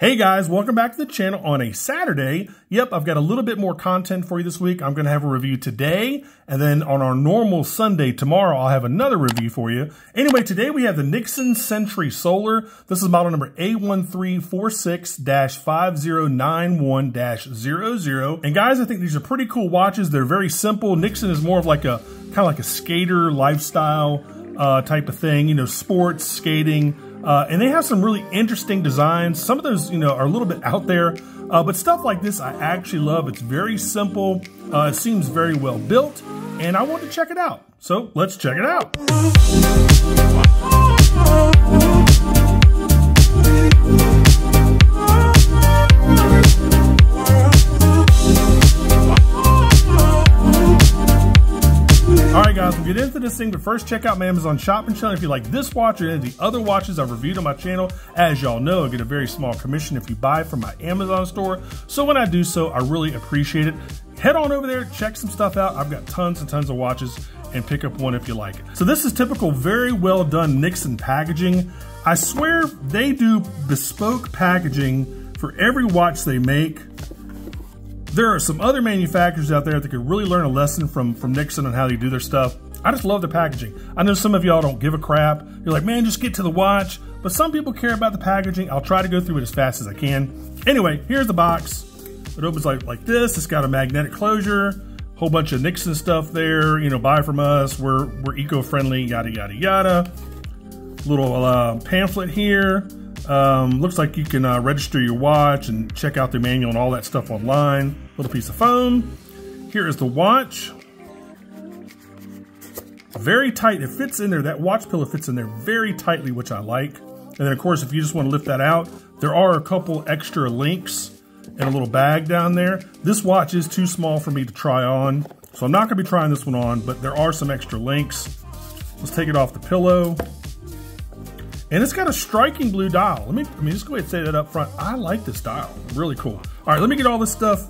Hey guys, welcome back to the channel on a Saturday. Yep, I've got a little bit more content for you this week. I'm going to have a review today, and then on our normal Sunday tomorrow, I'll have another review for you. Anyway, today we have the Nixon Sentry Solar. This is model number A1346-5091-00. And guys, I think these are pretty cool watches. They're very simple. Nixon is more of like a kind of like a skater lifestyle type of thing, you know, sports, skating. And they have some really interesting designs. Some of those, you know, are a little bit out there, but stuff like this I actually love. It's very simple. It seems very well built, and I want to check it out. So let's check it out. Alright guys, we'll get into this thing, but first check out my Amazon shopping channel. If you like this watch or any of the other watches I've reviewed on my channel, as y'all know, I get a very small commission if you buy from my Amazon store. So when I do so, I really appreciate it. Head on over there, check some stuff out. I've got tons and tons of watches, and pick up one if you like it. So this is typical, very well done Nixon packaging. I swear they do bespoke packaging for every watch they make. There are some other manufacturers out there that could really learn a lesson from Nixon on how they do their stuff. I just love the packaging. I know some of y'all don't give a crap. You're like, man, just get to the watch. But some people care about the packaging. I'll try to go through it as fast as I can. Anyway, here's the box. It opens like this. It's got a magnetic closure. Whole bunch of Nixon stuff there. You know, buy from us. We're eco-friendly, yada, yada, yada. Little pamphlet here. Looks like you can register your watch and check out the manual and all that stuff online. Little piece of foam. Here is the watch. Very tight. It fits in there. That watch pillow fits in there very tightly, which I like. And then, of course, if you just want to lift that out, there are a couple extra links and a little bag down there. This watch is too small for me to try on, so I'm not going to be trying this one on, but there are some extra links. Let's take it off the pillow. And it's got a striking blue dial. Let me just go ahead and say that up front. I like this dial, really cool. All right, let me get all this stuff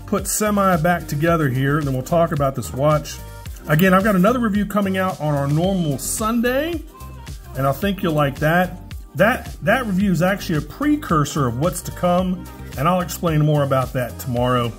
put semi back together here, and then we'll talk about this watch. Again, I've got another review coming out on our normal Sunday, and I think you'll like that. That review is actually a precursor of what's to come, and I'll explain more about that tomorrow.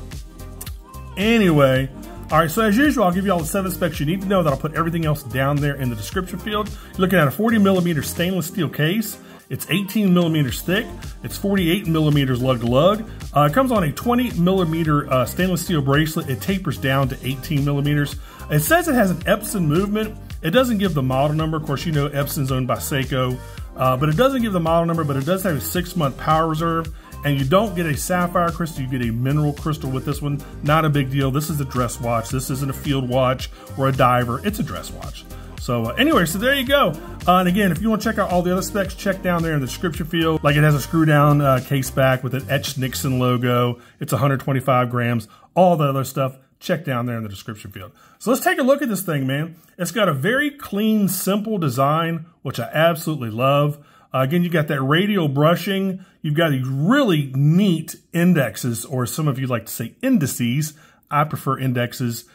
Anyway, all right, so as usual, I'll give you all the 7 specs you need to know. That I'll put everything else down there in the description field. You're looking at a 40mm stainless steel case. It's 18mm thick. It's 48mm lug to lug. It comes on a 20mm stainless steel bracelet. It tapers down to 18mm. It says it has an Epson movement. It doesn't give the model number. Of course, you know Epson's owned by Seiko, but it doesn't give the model number, but it does have a 6-month power reserve. And you don't get a sapphire crystal, you get a mineral crystal with this one. Not a big deal. This is a dress watch. This isn't a field watch or a diver. It's a dress watch. So anyway, so there you go. And again, if you want to check out all the other specs, check down there in the description field. Like it has a Screwdown Caseback with an Etched Nixon logo. It's 125 grams. All the other stuff, check down there in the description field. So let's take a look at this thing, man. It's got a very clean, simple design, which I absolutely love. Again, you got that radial brushing. You've got these really neat indexes, or some of you like to say indices. I prefer indexes.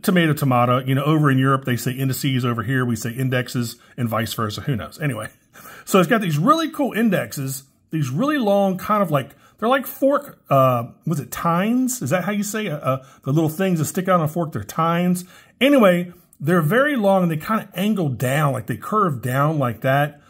Tomato, tomato. You know, over in Europe, they say indices. Over here, we say indexes, and vice versa. Who knows? Anyway, so it's got these really cool indexes, these really long, kind of like, they're like fork, was it tines? Is that how you say it? The little things that stick out on a fork, they're tines. Anyway, they're very long, and they kind of angle down, like they curve down like that.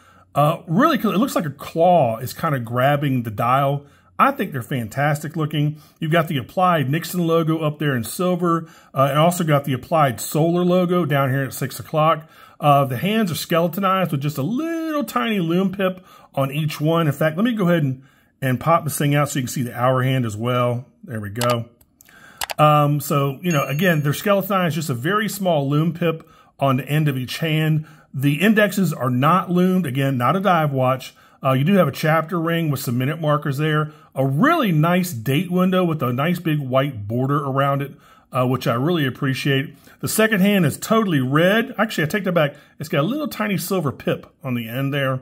Really cool. It looks like a claw is kind of grabbing the dial. I think they're fantastic looking. You've got the applied Nixon logo up there in silver, and also got the applied solar logo down here at 6 o'clock. The hands are skeletonized with just a little tiny lume pip on each one. In fact, let me go ahead and pop this thing out so you can see the hour hand as well. There we go. So, you know, again, they're skeletonized, just a very small lume pip on the end of each hand. The indexes are not loomed. Again, not a dive watch. You do have a chapter ring with some minute markers there. A really nice date window with a nice big white border around it, which I really appreciate. The second hand is totally red. Actually, I take that back. It's got a little tiny silver pip on the end there.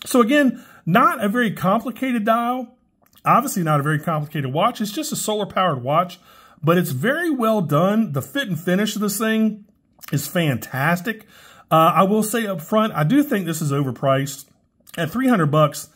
So again, not a very complicated dial. Obviously not a very complicated watch. It's just a solar-powered watch, but it's very well done. The fit and finish of this thing is fantastic. I will say up front, I do think this is overpriced. At 300 bucks,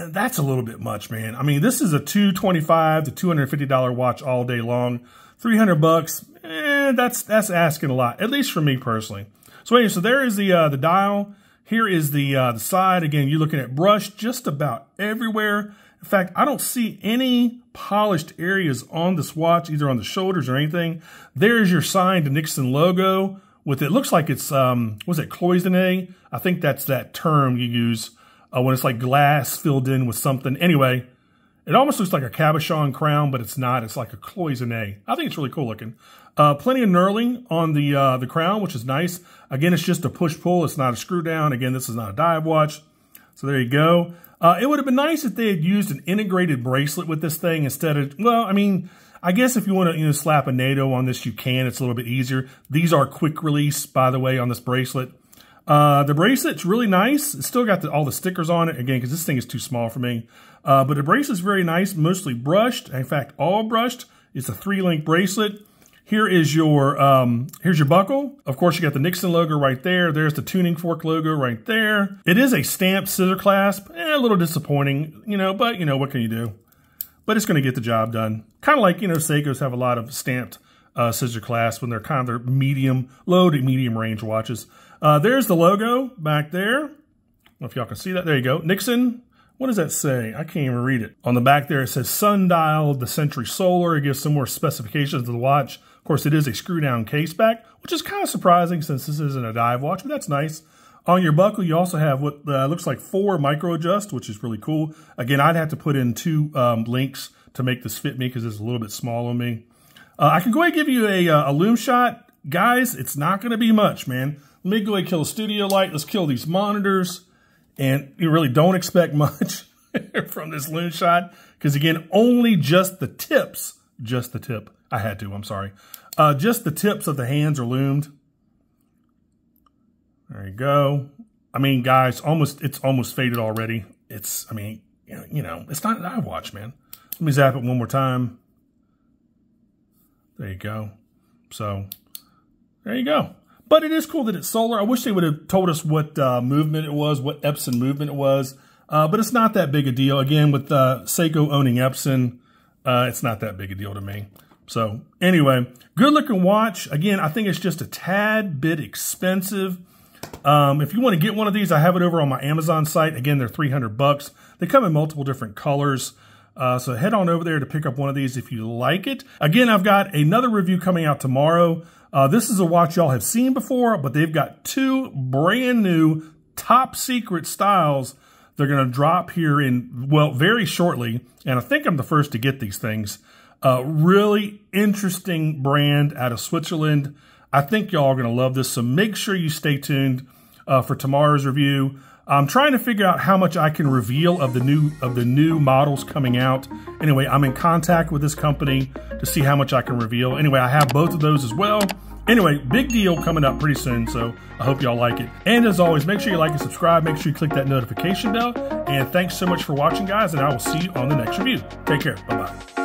And that's a little bit much, man. I mean, this is a $225 to $250 watch all day long. 300 bucks, that's asking a lot, at least for me personally. So anyway, so there is the dial. Here is the side. Again, you're looking at brush just about everywhere. In fact, I don't see any polished areas on this watch, either on the shoulders or anything. There's your signed Nixon logo with it. Looks like it's, was it cloisonné? I think that's that term you use when it's like glass filled in with something. Anyway, it almost looks like a cabochon crown, but it's not. It's like a cloisonné. I think it's really cool looking. Plenty of knurling on the crown, which is nice. Again, it's just a push-pull. It's not a screw down. Again, this is not a dive watch. So there you go. It would have been nice if they had used an integrated bracelet with this thing instead of, well, I mean, I guess if you want to slap a NATO on this, you can. It's a little bit easier. These are quick release, by the way, on this bracelet. The bracelet's really nice. It's still got all the stickers on it, again, because this thing is too small for me. But the bracelet's very nice, mostly brushed. In fact, all brushed. It's a 3-link bracelet. Here is your, here's your buckle. Of course, you got the Nixon logo right there. There's the tuning fork logo right there. It is a stamped scissor clasp. A little disappointing, but what can you do? But it's going to get the job done. Kind of like, Seikos have a lot of stamped scissor clasps when they're kind of their low to medium range watches. There's the logo back there. I don't know if y'all can see that. There you go. Nixon. What does that say? I can't even read it. On the back there, it says sundial, the Sentry Solar. It gives some more specifications of the watch. Of course, it is a screw-down case back, which is kind of surprising since this isn't a dive watch, but that's nice. On your buckle, you also have what looks like 4 micro adjust, which is really cool. Again, I'd have to put in 2 links to make this fit me because it's a little bit small on me. I can go ahead and give you a Lume shot. Guys, it's not going to be much, man. Let me go ahead and kill a studio light. Let's kill these monitors. And you really don't expect much from this Lume shot. Because again, only just the tips, just the tip. I had to, I'm sorry. Just the tips of the hands are loomed. There you go. I mean, guys, it's almost faded already. It's not an dive watch, man. Let me zap it one more time. There you go. So, there you go. But it is cool that it's solar. I wish they would have told us what movement it was, what Epson movement it was. But it's not that big a deal. Again, with Seiko owning Epson, it's not that big a deal to me. So anyway, good looking watch. Again, I think it's just a tad bit expensive. If you want to get one of these, I have it over on my Amazon site. Again, they're 300 bucks. They come in multiple different colors. So head on over there to pick up one of these if you like it. Again, I've got another review coming out tomorrow. This is a watch y'all have seen before, but they've got 2 brand new top secret styles they're going to drop here in, well, very shortly. And I think I'm the first to get these things. Really interesting brand out of Switzerland. I think y'all are going to love this. So make sure you stay tuned for tomorrow's review. I'm trying to figure out how much I can reveal of the new models coming out. Anyway, I'm in contact with this company to see how much I can reveal. Anyway, I have both of those as well. Anyway, big deal coming up pretty soon, so I hope y'all like it. And as always, make sure you like and subscribe. Make sure you click that notification bell. And thanks so much for watching, guys, and I will see you on the next review. Take care. Bye-bye.